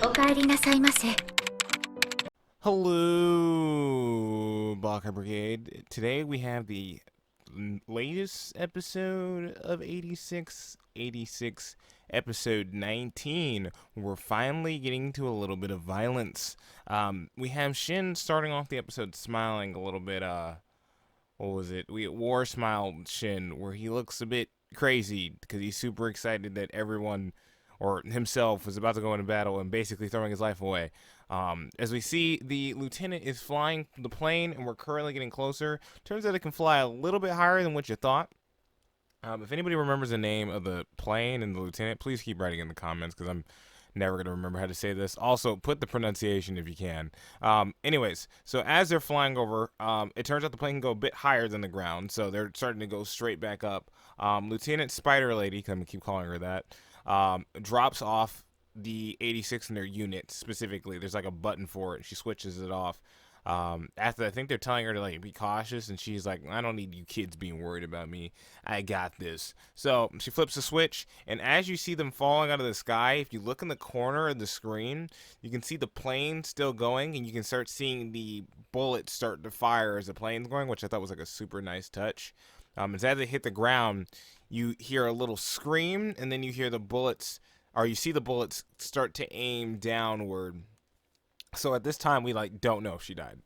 お帰りなさいませ。Hello, Blocker Brigade. Today we have the latest episode of 86, episode 19. We're finally getting to a little bit of violence. We have Shin starting off the episode smiling a little bit, what was it? We War Smile Shin, where he looks a bit crazy because he's super excited that everyone or himself was about to go into battle and basically throwing his life away. As we see, the lieutenant is flying the plane, and we're currently getting closer. Turns out it can fly a little bit higher than what you thought. If anybody remembers the name of the plane and the lieutenant, please keep writing in the comments because I'm never going to remember how to say this. Also, put the pronunciation if you can. Anyways, so as they're flying over, it turns out the plane can go a bit higher than the ground, so they're starting to go straight back up. Lieutenant Spider Lady, I'm going to keep calling her that, drops off the 86 in their unit specifically. There's like a button for it. She switches it off. After I think they're telling her to like be cautious, and she's like, I don't need you kids being worried about me. I got this. So she flips the switch, and as you see them falling out of the sky, if you look in the corner of the screen, you can see the plane still going, and you can start seeing the bullets start to fire as the plane's going, which I thought was like a super nice touch. As they hit the ground, you hear a little scream, and then you hear the bullets, or you see the bullets start to aim downward. So at this time, we like don't know if she died.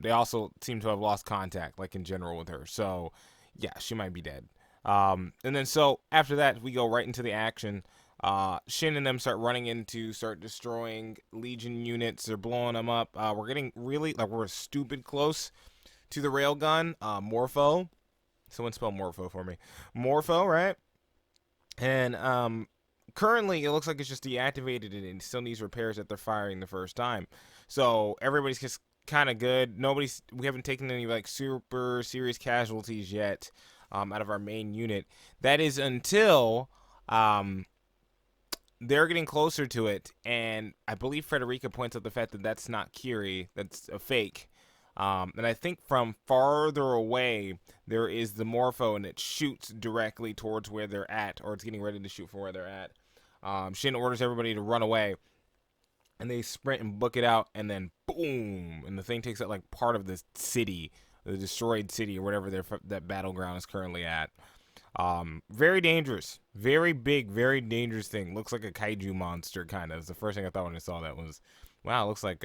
They also seem to have lost contact, like in general, with her. So yeah, she might be dead. And then so after that, we go right into the action. Shin and them start destroying Legion units. They're blowing them up. We're getting really we're stupid close to the railgun. Morpho. Someone spell Morpho for me. Morpho, right? And currently, it looks like it's just deactivated and it still needs repairs that they're firing the first time. So everybody's just kind of good. We haven't taken any like super serious casualties yet out of our main unit. That is until they're getting closer to it, and I believe Frederica points out the fact that that's not Kiri, that's a fake. And I think from farther away, there is the Morpho, and it shoots directly towards where they're at, or it's getting ready to shoot from where they're at. Shin orders everybody to run away, and they sprint and book it out, and then boom, and the thing takes out like part of the city, the destroyed city, or whatever that battleground is currently at. Very dangerous, very big, very dangerous thing. Looks like a kaiju monster, kind of. It's the first thing I thought when I saw that was, wow, it looks like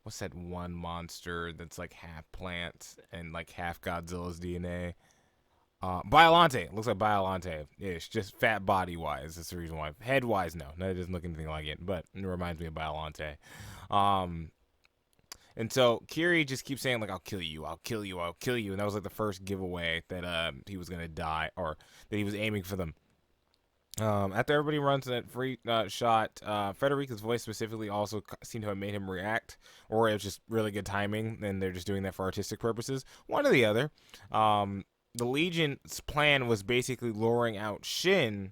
what's that one monster that's like half plant and like half Godzilla's DNA? Biolante. Looks like Biolante. It's just fat body wise. That's the reason why. Head wise, no. No, it doesn't look anything like it, but it reminds me of Biolante. And so Kiri just keeps saying like, I'll kill you, I'll kill you, I'll kill you. And that was like the first giveaway that he was going to die, or that he was aiming for them. After everybody runs that free shot, Frederica's voice specifically also seemed to have made him react, or it was just really good timing, and they're just doing that for artistic purposes. One or the other. The Legion's plan was basically luring out Shin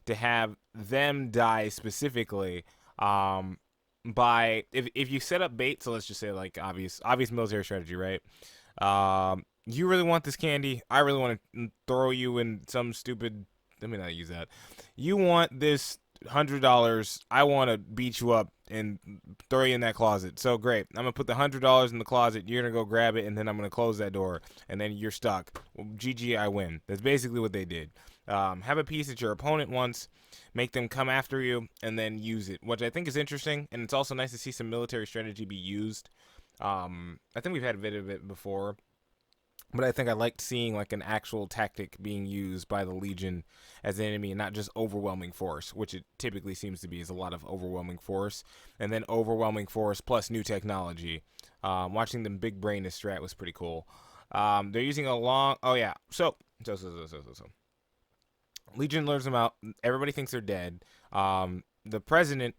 to have them die specifically. By if you set up bait, so let's just say like obvious military strategy, right? You really want this candy. I really want to throw you in some stupid. Let me not use that. You want this $100. I want to beat you up and throw you in that closet. So great. I'm gonna put the $100 in the closet. You're gonna go grab it, and then I'm gonna close that door, and then you're stuck. Well, GG, I win. That's basically what they did. Have a piece that your opponent wants, make them come after you, and then use it, which I think is interesting. And it's also nice to see some military strategy be used. I think we've had a bit of it before. But I think I liked seeing like an actual tactic being used by the Legion as an enemy, and not just overwhelming force, which it typically seems to be, is a lot of overwhelming force, and then overwhelming force plus new technology. Watching them big brain this strat was pretty cool. They're using a long. Oh yeah. So. Legion lures them out. Everybody thinks they're dead. The president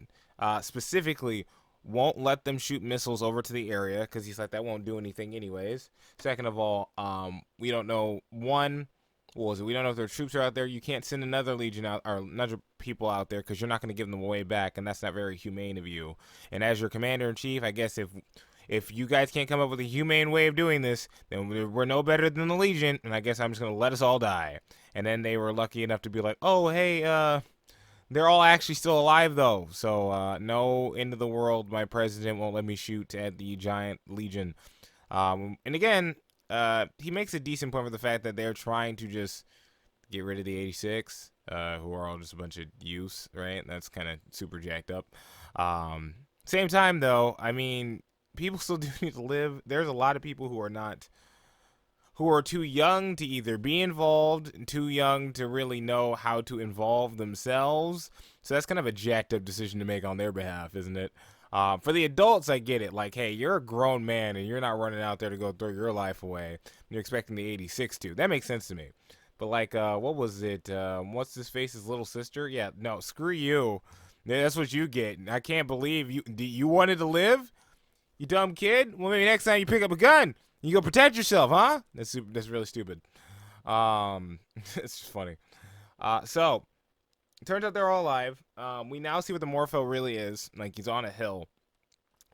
specifically won't let them shoot missiles over to the area because he's like, that won't do anything anyways. Second of all, we don't know, we don't know if their troops are out there. You can't send another legion out, or another people out there, because you're not going to give them away back, and that's not very humane of you. And as your commander-in-chief, I guess if you guys can't come up with a humane way of doing this, then we're no better than the Legion, and I guess I'm just going to let us all die. And then they were lucky enough to be like, oh, hey, They're all actually still alive though, so no end of the world. My president won't let me shoot at the giant legion. And again, he makes a decent point for the fact that they're trying to just get rid of the 86, who are all just a bunch of youths, right? That's kind of super jacked up. Same time though, I mean, people still do need to live. There's a lot of people who are too young to either be involved and too young to really know how to involve themselves. So that's kind of a jacked up decision to make on their behalf, isn't it? For the adults, I get it. Like, hey, you're a grown man and you're not running out there to go throw your life away. You're expecting the 86 to. That makes sense to me. But like, what was it? What's his face's little sister? Yeah, no, screw you. Yeah, that's what you get. I can't believe you wanted to live, you dumb kid. Well, maybe next time you pick up a gun, you go protect yourself, huh? That's really stupid. It's just funny. So it turns out they're all alive. We now see what the Morpho really is. Like, he's on a hill.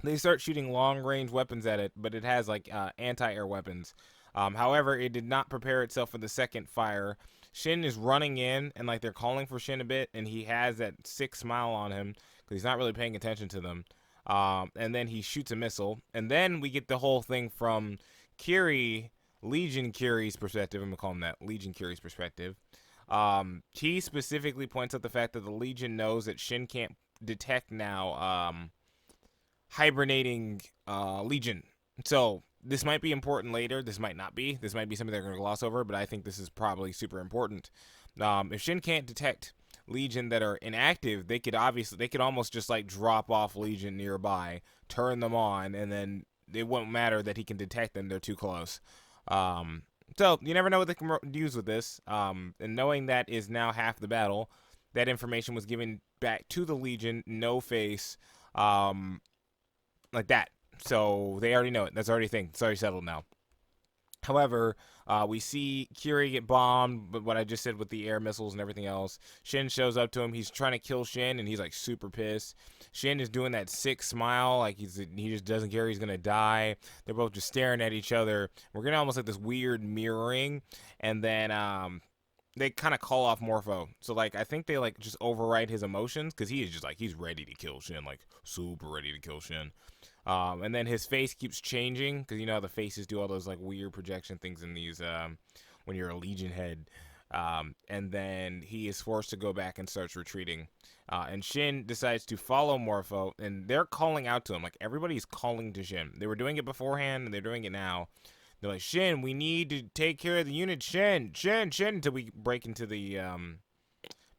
They start shooting long range weapons at it, but it has like anti-air weapons. However, it did not prepare itself for the second fire. Shin is running in, and like they're calling for Shin a bit, and he has that sick smile on him because he's not really paying attention to them. And then he shoots a missile, and then we get the whole thing from Kiri, Legion Kiri's perspective. I'm gonna call him that, Legion Kiri's perspective. He specifically points out the fact that the Legion knows that Shin can't detect now hibernating Legion. So this might be important later. This might not be. This might be something they're going to gloss over, but I think this is probably super important. If Shin can't detect Legion that are inactive, they could almost just like drop off Legion nearby, turn them on, and then it won't matter that he can detect them. They're too close. So you never know what they can use with this. And knowing that is now half the battle. That information was given back to the Legion, no face, like that. So they already know it. That's already a thing. It's already settled now. However, we see Kiri get bombed, but what I just said with the air missiles and everything else, Shin shows up to him. He's trying to kill Shin, and he's like super pissed. Shin is doing that sick smile, like he just doesn't care he's gonna die. They're both just staring at each other. We're getting almost like this weird mirroring, and then they kind of call off Morpho. So like I think they like just override his emotions because he is just like he's ready to kill Shin, like super ready to kill Shin. And then his face keeps changing because you know how the faces do all those like weird projection things in these when you're a Legion head. And then he is forced to go back and starts retreating. And Shin decides to follow Morpho, and they're calling out to him. Like everybody's calling to Shin. They were doing it beforehand, and they're doing it now. They're like, Shin, we need to take care of the unit. Shin, until we break into the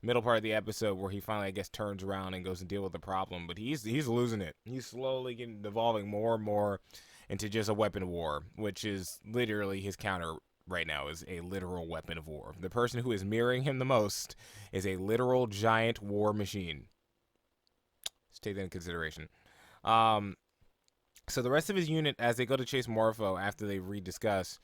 middle part of the episode where he finally, I guess, turns around and goes and deal with the problem. But he's losing it. He's slowly devolving more and more into just a weapon of war, which is literally his counter right now is a literal weapon of war. The person who is mirroring him the most is a literal giant war machine. Let's take that into consideration. So the rest of his unit, as they go to chase Morpho after they rediscuss,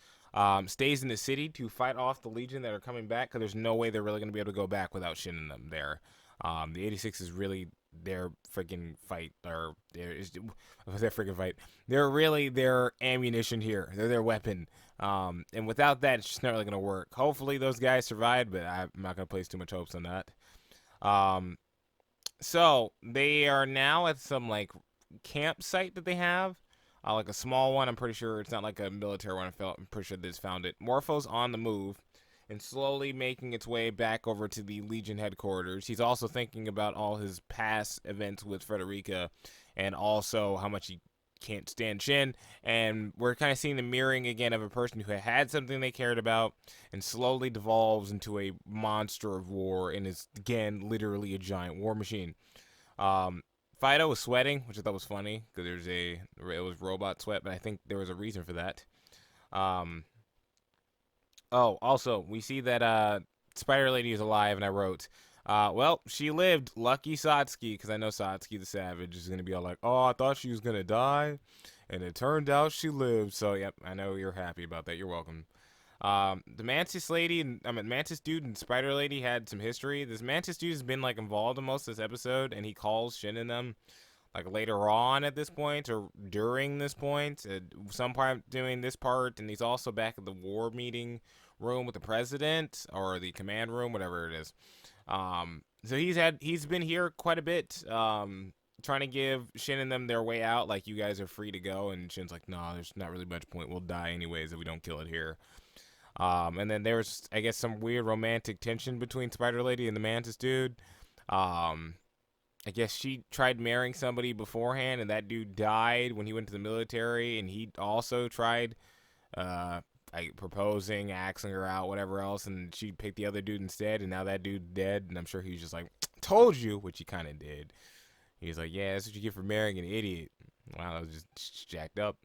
stays in the city to fight off the Legion that are coming back because there's no way they're really going to be able to go back without Shin and them there. The 86 is really their freaking fight, or their freaking fight. They're really their ammunition here. They're their weapon. And without that, it's just not really going to work. Hopefully those guys survive, but I'm not going to place too much hopes on that. So they are now at some like campsite that they have. Like a small one. I'm pretty sure it's not like a military one. I'm pretty sure they just found it. Morpho's on the move and slowly making its way back over to the Legion headquarters. He's also thinking about all his past events with Frederica and also how much he can't stand Shin. And we're kind of seeing the mirroring again of a person who had something they cared about and slowly devolves into a monster of war and is, again, literally a giant war machine. Fido was sweating, which I thought was funny because it was robot sweat, but I think there was a reason for that. Also, we see that Spider Lady is alive, and I wrote, well, she lived. Lucky Satsuki, because I know Satsuki the Savage is going to be all like, oh, I thought she was going to die, and it turned out she lived. So, yep, I know you're happy about that. You're welcome. The Mantis dude and Spider Lady had some history. This Mantis dude has been like involved in most of this episode, and he calls Shin and them like later on at this point or during this point, some part doing this part, and he's also back at the war meeting room with the president or the command room, whatever it is. So he's been here quite a bit, trying to give Shin and them their way out. Like, you guys are free to go, and Shin's like, no, there's not really much point. We'll die anyways if we don't kill it here. And then there was, I guess, some weird romantic tension between Spider Lady and the Mantis dude. Um, I guess she tried marrying somebody beforehand, and that dude died when he went to the military, and he also tried like proposing, asking her out, whatever else, and she picked the other dude instead, and now that dude's dead, and I'm sure he's just like, told you, which he kind of did. He's like, yeah, that's what you get for marrying an idiot. Wow, that was just jacked up.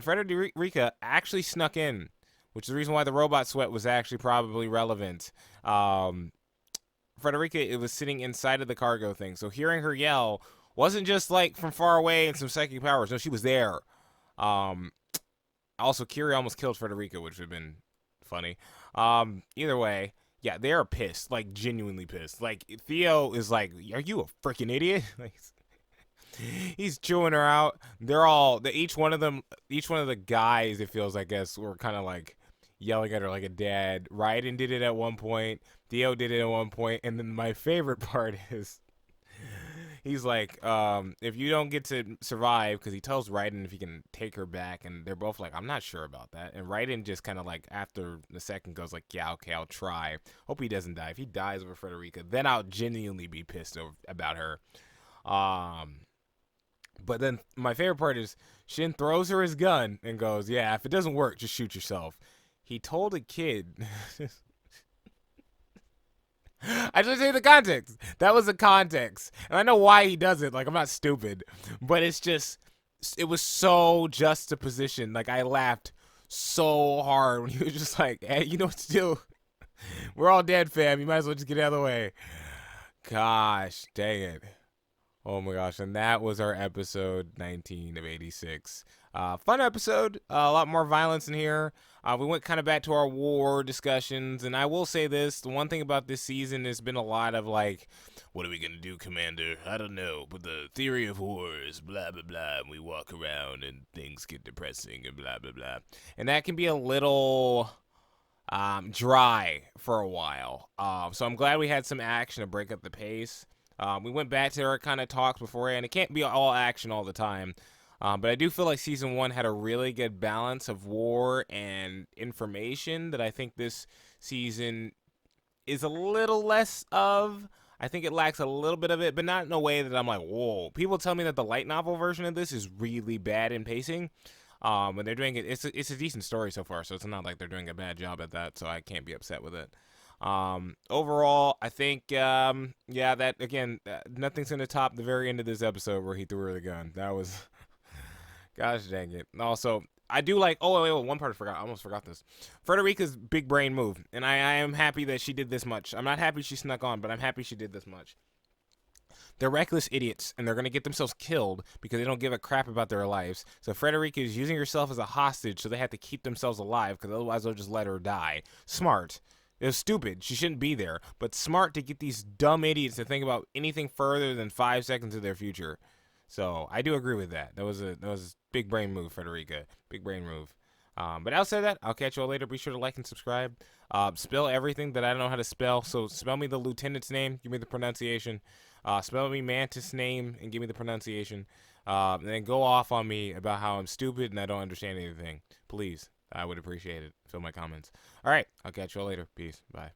Frederica actually snuck in, which is the reason why the robot sweat was actually probably relevant. Frederica, it was sitting inside of the cargo thing, so hearing her yell wasn't just like from far away and some psychic powers. No, she was there. Um, Also, Kiri almost killed Frederica, which would have been funny. Either way, yeah, they are pissed, like genuinely pissed. Like Theo is like, "Are you a freaking idiot?" Like, he's chewing her out. They're all each one of the guys. It feels, I guess, were kind of like yelling at her like a dad. Raiden did it at one point. Theo did it at one point, and then my favorite part is he's like, if you don't get to survive, because he tells Raiden if he can take her back, and they're both like, I'm not sure about that. And Raiden just kind of like, after the second, goes like, yeah, okay, I'll try. Hope he doesn't die. If he dies over Frederica, then I'll genuinely be pissed about her. But then my favorite part is Shin throws her his gun and goes, yeah, if it doesn't work, just shoot yourself. He told a kid. I just say the context. That was the context. And I know why he does it. Like, I'm not stupid. But it's just, it was so juxtaposition. Like, I laughed so hard when he was just like, hey, you know what to do? We're all dead, fam. You might as well just get out of the way. Gosh, dang it. Oh my gosh. And that was our episode 19 of 86. Fun episode. A lot more violence in here. We went kind of back to our war discussions, and I will say this: the one thing about this season has been a lot of like, "What are we gonna do, Commander? I don't know." But the theory of war is blah blah blah. And we walk around and things get depressing and blah blah blah, and that can be a little dry for a while. So I'm glad we had some action to break up the pace. We went back to our kind of talks beforehand. It can't be all action all the time. But I do feel like season 1 had a really good balance of war and information that I think this season is a little less of. I think it lacks a little bit of it, but not in a way that I'm like, whoa. People tell me that the light novel version of this is really bad in pacing. And they're doing it. It's a decent story so far, so it's not like they're doing a bad job at that. So I can't be upset with it. Overall, I think, yeah, that again, nothing's gonna top the very end of this episode where he threw her the gun. That was. Gosh dang it. Also, I do like, wait, one part I forgot. I almost forgot this. Frederica's big brain move, and I am happy that she did this much. I'm not happy she snuck on, but I'm happy she did this much. They're reckless idiots, and they're going to get themselves killed because they don't give a crap about their lives. So Frederica is using herself as a hostage, so they have to keep themselves alive because otherwise they'll just let her die. Smart. It was stupid. She shouldn't be there, but smart to get these dumb idiots to think about anything further than 5 seconds of their future. So I do agree with that. That was a big brain move, Frederica. Big brain move. But outside of that, I'll catch you all later. Be sure to like and subscribe. Spell everything that I don't know how to spell. So spell me the lieutenant's name. Give me the pronunciation. Spell me Mantis' name and give me the pronunciation. And then go off on me about how I'm stupid and I don't understand anything. Please. I would appreciate it. Fill my comments. All right. I'll catch you all later. Peace. Bye.